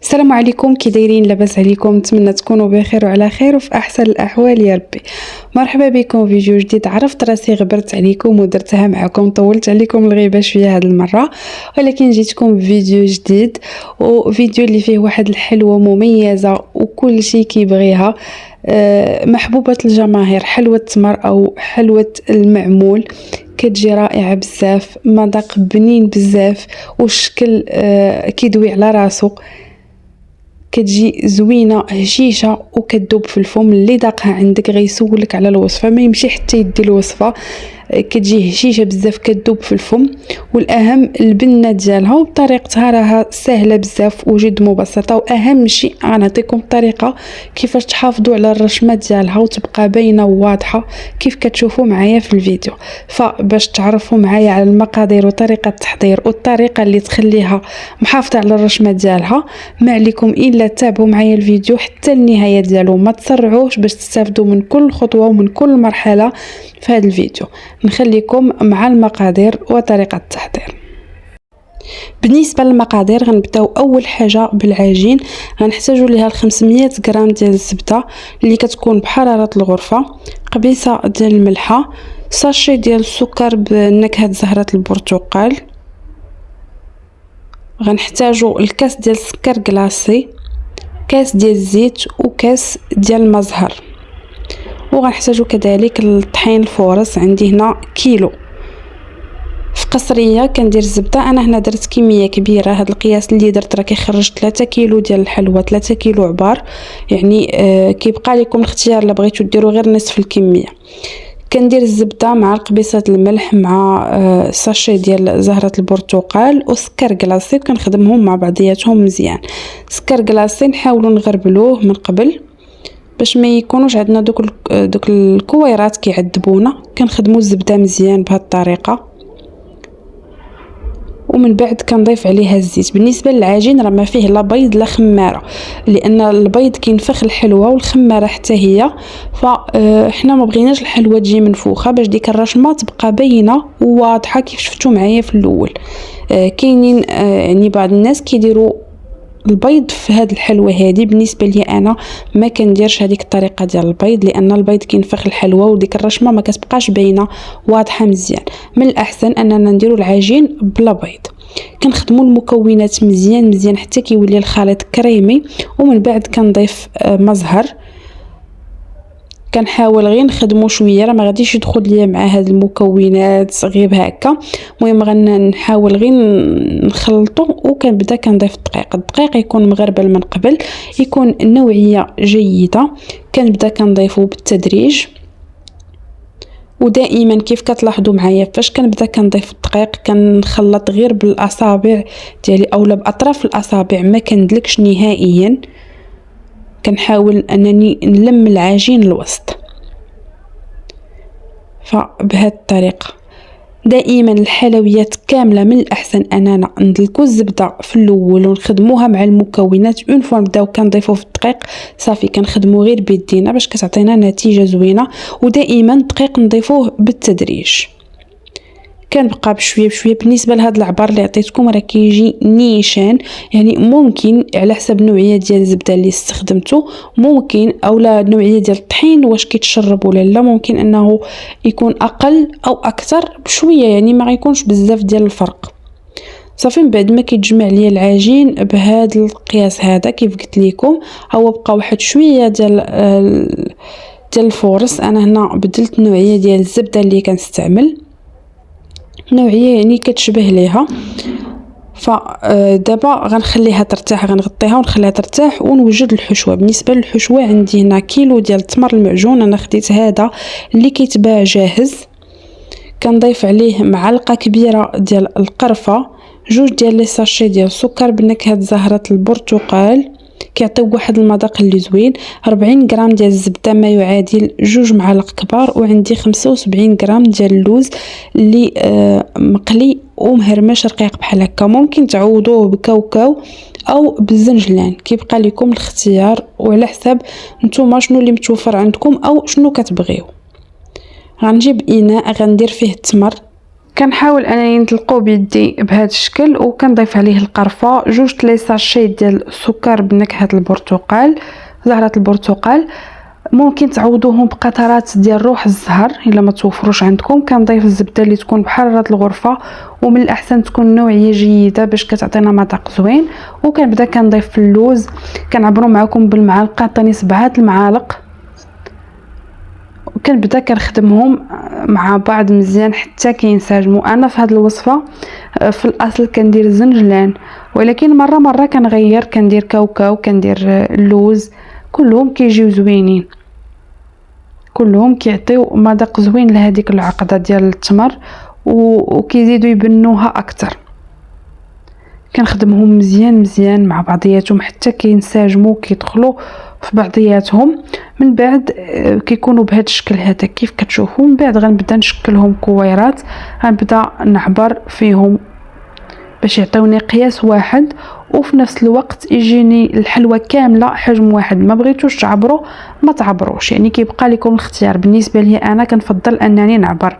السلام عليكم، كي دايرين؟ لاباس عليكم؟ نتمنى تكونوا بخير وعلى خير وفي احسن الاحوال يا ربي. مرحبا بكم في فيديو جديد. عرفت راسي غبرت عليكم ودرتها معكم، طولت عليكم الغيبه شويه هذه المره، ولكن جيتكم بفيديو جديد وفيديو اللي فيه واحد الحلوه مميزه وكل شيء كيبغيها، محبوبه الجماهير، حلوه التمر او حلوه المعمول. كتجي رائعه بزاف، مذاق بنين بزاف والشكل كيدوي على راسو، كتجي زوينه هشيشه وكتذوب في الفم. اللي ذاقها عندك غيسولك على الوصفه، ما يمشي حتى يدي الوصفه. كتجي هشيشه بزاف كتذوب في الفم، والاهم البنه ديالها وبطريقتها راها سهله بزاف وجد مبسطه. واهم شيء غنعطيكم الطريقه كيفاش تحافظوا على الرشمه ديالها وتبقى باينه وواضحه كيف كتشوفوا معايا في الفيديو. فباش تعرفوا معايا على المقادير وطريقه التحضير والطريقه اللي تخليها محافظه على الرشمه ديالها، ما عليكم الا تتابعوا معايا الفيديو حتى النهايه ديالو، ما تسرعوش باش تستافدوا من كل خطوه ومن كل مرحله في هذا الفيديو. نخليكم مع المقادير وطريقه التحضير. بالنسبه للمقادير غنبداو اول حاجه بالعجين. غنحتاجوا ليها 500 غرام ديال الزبده اللي كتكون بحراره الغرفه، قبيصه ديال الملحه، ساشي ديال السكر بنكهه زهره البرتقال. غنحتاجوا الكاس ديال السكر كلاصي، كاس ديال الزيت وكاس ديال المزهر. وغنحتاجوا كذلك الطحين الفورص، عندي هنا كيلو. في قصريه كندير الزبده، انا هنا درت كميه كبيره، هذا القياس اللي درت راه كيخرج 3 كيلو ديال الحلوى، 3 كيلو عبار يعني. كيبقى لكم الاختيار، الا بغيتو ديروا غير نصف الكميه. كندير الزبده مع قبيصه الملح مع ساشي ديال زهره البرتقال وسكر كلاصي، كنخدمهم مع بعضياتهم مزيان. سكر كلاصي نحاولوا نغربلوه من قبل باش ما يكونوش عندنا دوك الكويرات كيعذبونا. كنخدموا الزبده مزيان بهذه الطريقه، ومن بعد كنضيف عليها الزيت. بالنسبه للعجين راه ما فيه لا بيض لا خماره، لان البيض كينفخ الحلوه والخماره حتى هي، فاحنا ما بغيناش الحلوه تجي منفوخه باش ديك الرشمه تبقى باينه وواضحه كيف شفتوا معايا في الاول. كاينين يعني بعض الناس كيديروا البيض في هذه الحلوه هذه. بالنسبه لي انا ما كنديرش هذيك الطريقه ديال البيض، لان البيض كينفخ الحلوه وديك الرشمه ما كتبقاش باينه واضحه مزيان. من الاحسن اننا نديروا العجين بلا بيض. كنخدموا المكونات مزيان حتى كيولي الخليط كريمي، ومن بعد كنضيف مزهر. كنحاول غير نخدمو شويه، راه ما غاديش يدخل ليا مع هاد المكونات غير هكا. المهم غنحاول غير نخلطو، وكنبدا كنضيف الدقيق يكون مغربل من قبل، يكون نوعيه جيده. كنبدا كنضيفو بالتدريج، ودائما كيف كتلاحظوا معايا فاش كنبدا كنضيف الدقيق كنخلط غير بالاصابع ديالي اولا باطراف الاصابع، ما كندلكش نهائيا. كنحاول انني نلم العجين الوسط. فبهذه الطريقه دائما الحلويات كامله من الاحسن اننا ندلكو الزبده في الاول ونخدموها مع المكونات. اون فوا نبداو كنضيفو في الدقيق صافي كنخدمو غير بيدينا باش كتعطينا نتيجه زوينه. ودائما الدقيق نضيفوه بالتدريج، كنبقى بشويه. بالنسبه لهذا العبار اللي عطيتكم راه كيجي نيشان، يعني ممكن على حسب النوعيه ديال الزبده اللي استخدمته، ممكن اولا النوعيه ديال الطحين واش كيتشرب ولا لا، ممكن انه يكون اقل او اكثر بشويه، يعني ما غيكونش بزاف ديال الفرق. صافي من بعد ما كيتجمع ليا العجين بهذا القياس هذا كيف قلت لكم، هو بقى واحد شويه ديال الفورص. انا هنا بدلت النوعيه ديال الزبده اللي كنستعمل، نوعيه يعني كتشبه ليها. فدابا غنخليها ترتاح، غنغطيها ونخليها ترتاح ونوجد الحشوه. بالنسبه للحشوه عندي هنا كيلو ديال التمر المعجون، انا خديت هذا اللي كيتباع جاهز. كنضيف عليه معلقه كبيره ديال القرفه، 2 ديال لي ساشي ديال السكر بنكهه زهره البرتقال كيعطيو واحد المذاق اللي زوين، 40 غرام ديال الزبده ما يعادل 2 معالق كبار، وعندي 75 غرام ديال اللوز اللي مقلي ومهرمش رقيق بحال هكا. ممكن تعوضوه بكاوكاو او بالزنجلان، كيبقى لكم الاختيار وعلى حساب نتوما شنو اللي متوفر عندكم او شنو كتبغيو. غنجيب اناء غندير فيه التمر كنحاول انني نطلقو بيدي بهذا الشكل، وكنضيف عليه القرفه، 2 ساشي ديال السكر بنكهه البرتقال، زهره البرتقال. ممكن تعوضوهم بقطرات ديال روح الزهر الا ما توفروش عندكم. كنضيف الزبده اللي تكون بحراره الغرفه، ومن الاحسن تكون نوعيه جيده باش كتعطينا مذاق زوين. وكنبدا كنضيف اللوز، كنعبرو معكم بالمعلقه، عطيني 7 المعالق، وكنبدا كنخدمهم مع بعض مزيان حتى كينسجموا. انا في هذه الوصفه في الاصل كندير الزنجلان، ولكن مره كنغير، كندير كاوكاو، كندير اللوز، كلهم كيجيو زوينين، كلهم كيعطيو مذاق زوين لهذيك العقده ديال التمر، وكيزيدوا يبنوها اكثر. كنخدمهم مزيان مع بعضياتهم حتى كينسجموا، كيدخلوا في بعضياتهم. من بعد كيكونوا بهذا الشكل هذا كيف كتشوفوا. من بعد غنبدا نشكلهم كويرات، غنبدا نعبر فيهم باش يعطيوني قياس واحد، وفي نفس الوقت يجيني الحلوى كامله حجم واحد. ما بغيتوش تعبروا ما تعبروش، يعني كيبقى لكم الاختيار. بالنسبه لي انا كنفضل انني نعبر.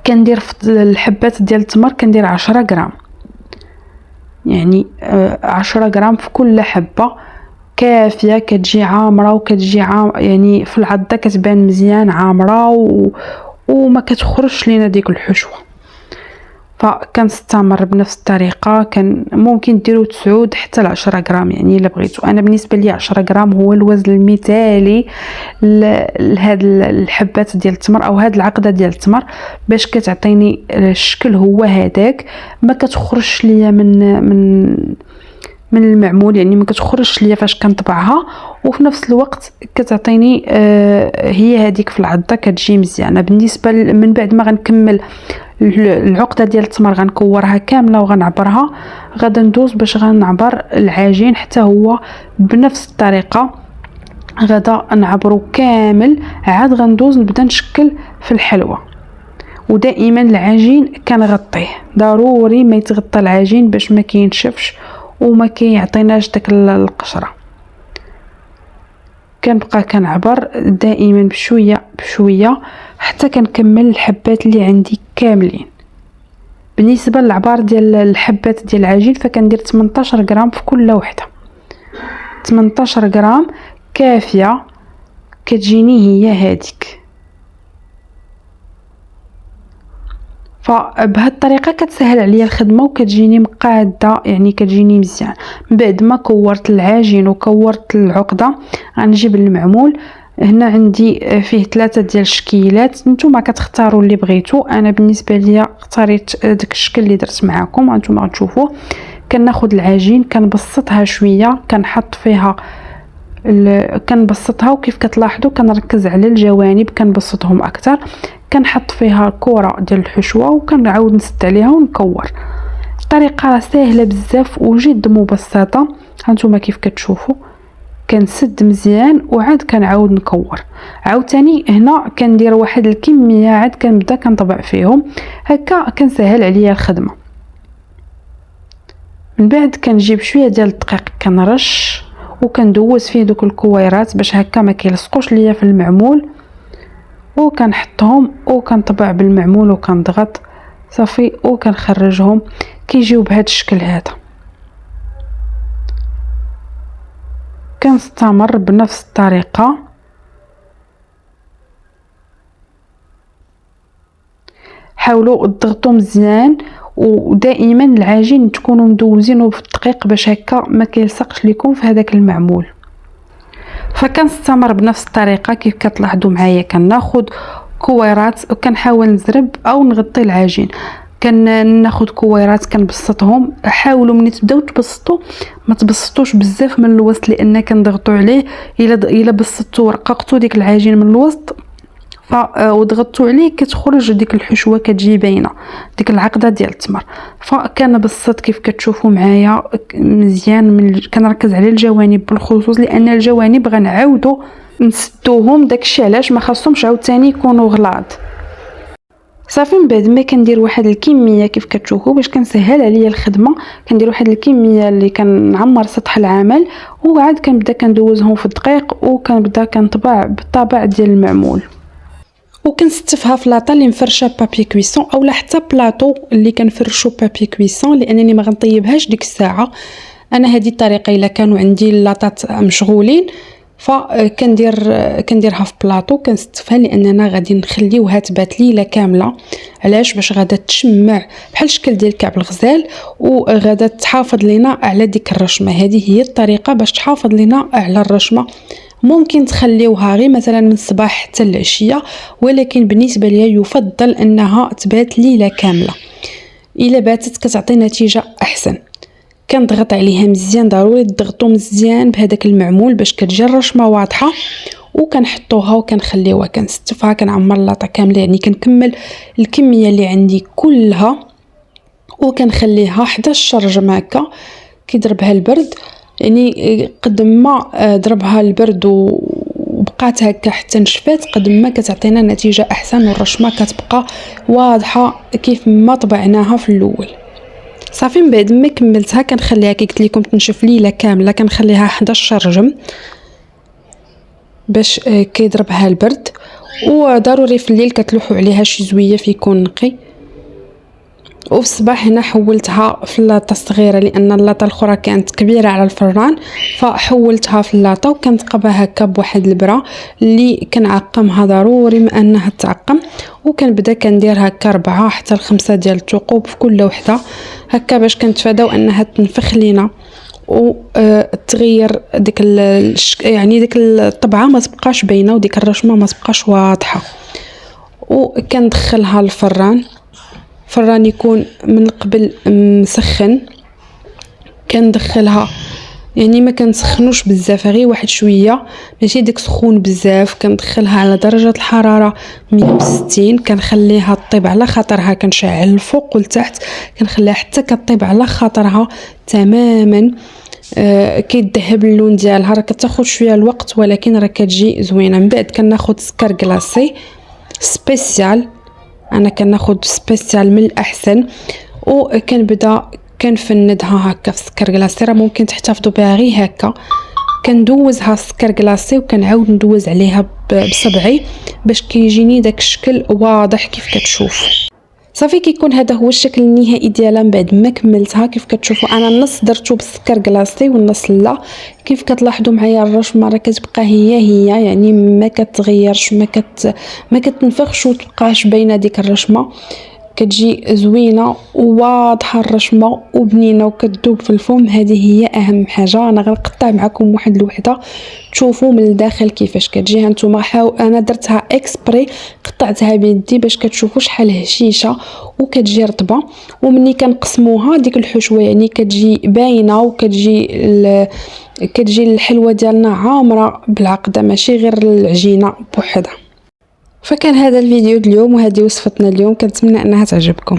كندير في الحبات ديال التمر كندير 10 غرام، يعني 10 غرام في كل حبه كافيه، كتجي عامره وكتجي يعني في العضه كتبان مزيان عامره وما كتخرجش لينا ديك الحشوه. فكنستمر بنفس الطريقه. كان ممكن ديروا 9 حتى ل 10 غرام يعني الا بغيتوا. انا بالنسبه لي 10 غرام هو الوزن المثالي لهاد الحبات ديال التمر او هاد العقده ديال التمر، باش كتعطيني الشكل هو هذاك. ما كتخرجش ليا من المعمول، يعني ما كتخرجش ليا فاش كنطبعها، وفي نفس الوقت كتعطيني هي هذيك في العضه كتجي مزيانه. بالنسبه من بعد ما غنكمل العقده ديال التمر غنكورها كامله وغنعبرها، غادا ندوز باش غنعبر العجين حتى هو بنفس الطريقه. غادا نعبرو كامل، عاد غندوز نبدا نشكل في الحلوى. ودائما العجين كنغطيه، ضروري ما يتغطى العجين باش ما كينشفش وما كيعطيناش داك القشره. كنبقى كنعبر دائما بشويه حتى كنكمل الحبات اللي عندي كاملين. بالنسبه للعبار ديال الحبات ديال العجين فكندير 18 غرام في كل وحده، 18 غرام كافيه كتجيني هي هذيك. فبهذه الطريقه كتسهل عليا الخدمه وكتجيني مقاده، يعني كتجيني مزيان. من بعد ما كورت العجين وكورت العقده غنجيب المعمول. هنا عندي فيه 3 ديال الشكيلات، نتوما كتختاروا اللي بغيتو. انا بالنسبه ليا اختاريت داك الشكل اللي درت معكم، نتوما غتشوفوه. كناخذ العجين كنبسطها شويه، كنحط فيها كنبسطها، وكيف كتلاحظوا كنركز على الجوانب كنبسطهم اكثر. كنحط فيها كره ديال الحشوه وكنعاود نسد عليها ونكور. الطريقه سهله بزاف وجد مبسطه. هانتوما كيف كتشوفوا كنسد مزيان وعاد كنعاود نكور. عاوتاني هنا كندير واحد الكميه، عاد كنبدا كنطبع فيهم هكا، كنسهل عليا الخدمه. من بعد كنجيب شويه ديال الدقيق كنرش وكندوز فيه دوك الكويرات باش هكا ما كيلصقوش ليا في المعمول، وكنحطهم وكنطبع بالمعمول وكنضغط صافي وكنخرجهم كيجيو بهذا الشكل هذا. كنستمر بنفس الطريقه. حاولوا تضغطوا مزيان، ودائما العجين تكونوا مدوزينه بالدقيق باش هكا ما كيلصقش لكم في هذاك المعمول. فكنستمر بنفس الطريقه كيف كتلاحظوا معايا. كناخذ كويرات وكنحاول نزرب او نغطي العجين. كناخذ كويرات كنبسطهم. حاولوا ملي تبداو تبسطوا ما تبسطوش بزاف من الوسط، لان كنضغطوا عليه. الا بسطتوا ورققتوا ديك العجين من الوسط وضغطوا عليه كتخرج ديك الحشوه كتجي باينه، ديك العقده ديال التمر. فكنبسط كيف كتشوفوا معايا مزيان. كنركز على الجوانب بالخصوص، لان الجوانب غنعاودوا نسدوهم، داكشي علاش ما خاصهمش عاوتاني يكونوا غلاظ. صافي من بعد ما كندير واحد الكميه كيف كتشوفوا باش كنسهل عليا الخدمه. كندير واحد الكميه اللي كنعمر سطح العمل، وعاد كنبدا كندوزهم في الدقيق وكنبدا كنطبع بالطبع ديال المعمول. وكنستفها في لاطا اللي مفرشه بابي كويسون اولا حتى بلاطو اللي كنفرشوا بابي كويسون، لانني ما غنطيبهاش ديك الساعه. انا هذه الطريقه الا كانوا عندي اللاطات مشغولين كنديرها في بلاطو كنستفها، لاننا غادي نخليوها تبات ليله كامله. علاش؟ باش غادا تشمع بحال الشكل ديال كعب الغزال وغادا تحافظ لنا على ديك الرشمه. هذه هي الطريقه باش تحافظ لنا على الرشمه. ممكن تخليوها غير مثلا من الصباح حتى العشيه، ولكن بالنسبه لي يفضل انها تبات ليله كامله. الا باتت كتعطي نتيجه احسن. كنضغط عليها مزيان، ضروري تضغطوا مزيان بهذاك المعمول باش كتجي الرشمه واضحه. وكنحطوها وكنخليوها كنستفها، كنعمر لاطه كامله، يعني كنكمل الكميه اللي عندي كلها وكنخليها 11 رجم هكا كيضربها البرد. يعني قد ما ضربها البرد وبقات هكا حتى نشفات قد ما كتعطينا نتيجه احسن، والرشمه كتبقى واضحه كيف ما طبعناها في الاول. صافي من بعد ما كملتها كنخليها كي قلت لكم تنشف ليله كامله، كنخليها 11 رجم باش كيضربها البرد. وضروري في الليل كتلوحوا عليها شي زويه فيكون نقي. وفي الصباح هنا حولتها في اللاطه الصغيره لان اللاطه الاخرى كانت كبيره على الفران، فحولتها في اللاطه وكنتقبها هكا بواحد البرا اللي كنعقمها ضروري ما انها تعقم. وكنبدا كندير هكا 4 حتى 5 ديال الثقوب في كل وحده هكا باش كنتفاداو انها تنفخ لينا وتغير ديك يعني ديك الطبعه ما تبقاش باينه وديك الرشمه ما تبقاش واضحه. وكندخلها للفران، فران يكون من قبل مسخن. كندخلها يعني ما كنسخنوش بزاف، غير واحد شويه ماشي ديك سخون بزاف. كندخلها على درجه الحراره 160، كنخليها طيب على خاطرها، كنشعل الفوق والتحت، كنخليها حتى كطيب على خاطرها تماما. كيذهب اللون ديالها، راه كتاخذ شويه الوقت ولكن راه كتجي زوينه. من بعد كناخذ سكر كلاصي سبيسيال، انا كناخذ سبيسيال من الاحسن، وكنبدا كنفندها هكا في السكر كلاصي. راه ممكن تحتفظوا بها غير هكا. كندوزها السكر كلاصي وكنعاود ندوز عليها بصبعي باش كيجيني داك الشكل واضح كيف كتشوف. صافي كيكون هذا هو الشكل النهائي ديالها. من بعد ما كملتها كيف كتشوفوا انا النص درتو بالسكر كلاصي والنص لا. كيف كتلاحظوا معايا الرشمه راه كتبقى هي يعني ما كتغيرش، ما كتنفخش وتبقاش باينه ديك الرشمه. كتجي زوينه وواضحه الرشمه وبنينه وكتذوب في الفم. هذه هي اهم حاجه. انا غنقطع معكم واحد الوحده تشوفوا من الداخل كيفاش كتجي. هانتوما انا درتها اكسبري، قطعتها بيدي باش كتشوفوا شحال هشيشه وكتجي رطبه. ومني كنقسموها ديك الحشوه يعني كتجي باينه كتجي الحلوه ديالنا عامره بالعقده ماشي غير العجينه بوحدها. فكان هذا الفيديو اليوم وهذه وصفتنا اليوم، كنتمنى انها تعجبكم.